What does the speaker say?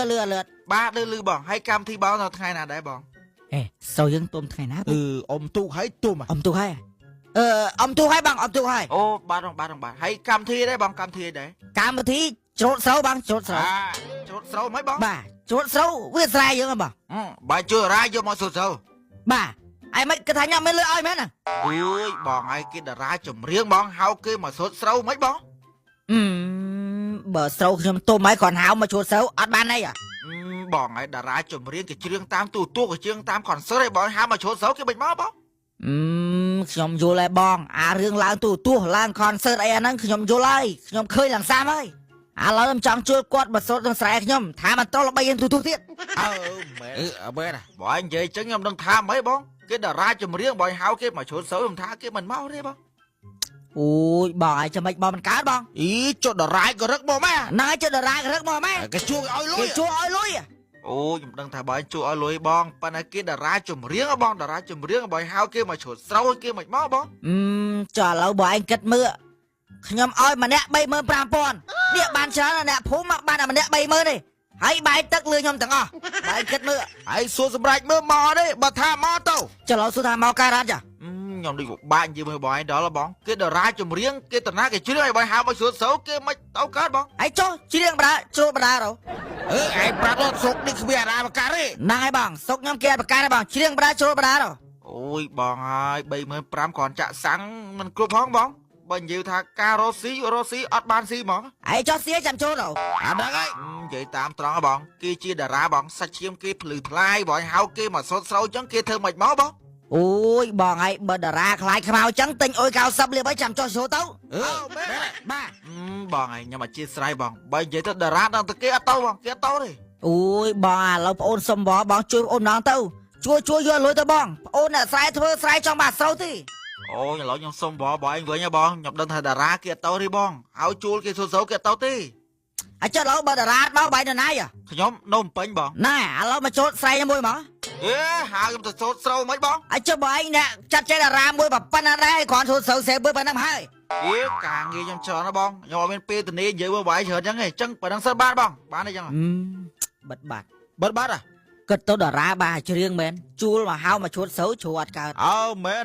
lượt ba lư bỏng hay cam thi báo nào thay nào đấy bỏng ê sao dân tôm thay nát ông tu hay tôm à ông tu hay ông tu hay bằng ông tu hay ô ba đồng ba hay cam thi đấy bỏng cam thi đấy cam thi chốt sâu bằng chốt sâu chốt sâu mấy bỏng bà chốt sâu biết sai dương bằng bà chưa ra vô mà chốt sâu bà ai mấy cái thằng nhau mấy lưỡi ai mấy nè ui bỏng ai kia đã ra chùm riêng bỏng hao kia mà chốt sâu mấy bỏng bờ sâuខ្ញុំទុំហើយគាត់ហៅមកជួតសៅអត់បានអីអ្ហ៎បងឲ្យតារាចម្រៀងគេច្រៀងតាមទូទួគេច្រៀងតាមកនសឺតឲ្យបងហៅមកជួតសៅគេមិនមកបងខ្ញុំយល់ហើយបងអារឿងឡើងទូទួឡើងខនសឺតអីអាហ្នឹងខ្ញុំយល់ហើយខ្ញុំឃើញឡើងសាមហើយឥឡូវខ្ញុំចង់ជួយគាត់មកសូត្រនឹងស្រែខ្ញុំថាមិនត្រូវល្បីយ៉ាងទូទួទៀតមែនបងនិយាយចឹងខ្ញុំនឹងថាហ្មងបងគេតារាចម្រៀងបងហៅគេមកជួតសៅខ្ញុំថាគេមិនមកទេបងអូយបងឲ្យចាំមិនបងមិនកើតបងអីចុះតារាក៏រឹកមកម៉ែណ៎ចុះតារាក៏រឹកមកម៉ែគេជួយឲ្យលុយគេជួយឲ្យលុយអូខ្ញុំដឹងថាបងជួយឲ្យលុយបងប៉ុន្តែគេតារាចម្រៀងបងតារាចម្រៀងបងហៅគេមកជួតស្រូវគេមិនមកបងចុះឥឡូវបងឯងគិតមើលខ្ញុំឲ្យម្នាក់ 35,000 នេះបានច្រើនអ្នកភូមិបានតែម្នាក់ 30,000 ទេហើយបាយទឹកលឿខ្ញុំទាំងអស់បាយគិតមើលហើយសួរសម្រាប់មើលមកទេបើថាមកទៅចុះឥឡូវសួរថាមកការ៉ាត់ចាខ្ញុំដូចបាក់និយាយមើលបងឯងដល់បងគេតារាចម្រៀងគេតាណាគេច្រៀងឲ្យបងហៅមកសួរសោគេមិនទៅកើតបងហើយចុះច្រៀងបដាជ្រូបដារហ៎ឯងប្រាប់ដល់សុកនេះគ្មានអារាបការទេហ្នឹងហើយបងសុកខ្ញុំគេអត់បកាទេបងច្រៀងបដាជ្រូបដារហ៎អូយបងហើយ 35,000 គ្រាន់ចាក់សាំងមិនគ្រប់ផងបងបើនិយាយថាការរស់ស៊ីអត់បានស៊ីហ្មងហើយចុះស៊ីចាំចូលទៅអាហ្នឹងហើយនិយាយតាមត្រង់បងគេជាតារាបងសាច់ឈាមគេភ្លឺថ្លាយបងហៅគេមកសុតស្រូវចឹងគេធ្វើមិនមកបងអូយបងហើយបើតារាខ្លាយខ្មៅចឹងទិញអុយ90លាបឲ្យចាំចុះចូលទៅបាទបងហើយខ្ញុំអធិស្ឋានបងបើនិយាយទៅតារាដល់ទៅគេអត់ទៅបងគេអត់ទៅទេអូយបងឥឡូវប្អូនសុំបងជួយប្អូនណងទៅជួយយកលុយទៅបងប្អូនអ្នកស្រែធ្វើស្រែចង់បានស្រូវទេអូយឥឡូវខ្ញុំសុំបងឯងវិញហ៎បងខ្ញុំដឹងថាតារាគេអត់ទៅទេបងហើយជួលគេសួរសូវគេអត់ទៅទេអាចចុះឥឡូវបើតារាមកបាយនៅណាយខ្ញុំនៅភ្នំពេញបងណែឥឡូវមកចូលស្រែមួយមកហេហៅខ្ញុំទៅសូត្រស្រូវមិនបងអាចចុះបងឯងអ្នកចាត់ចែងតារាមួយប៉ុណ្ណាដែរគ្រាន់សូត្រស្រូវសេមួយប៉ុណ្ណឹងហើយការងារខ្ញុំច្រើនណាបងខ្ញុំអត់មានពេលទៅនិយាយមើលបាយច្រើនចឹងទេចឹងប៉ុណ្ណឹងសិនបានបងបានទេចឹងបិទបាត់គិតទៅតារាបាច្រៀងមែនជួលមកហៅមកឈួតស្រូវជ្រោះអត់កើតអើមែន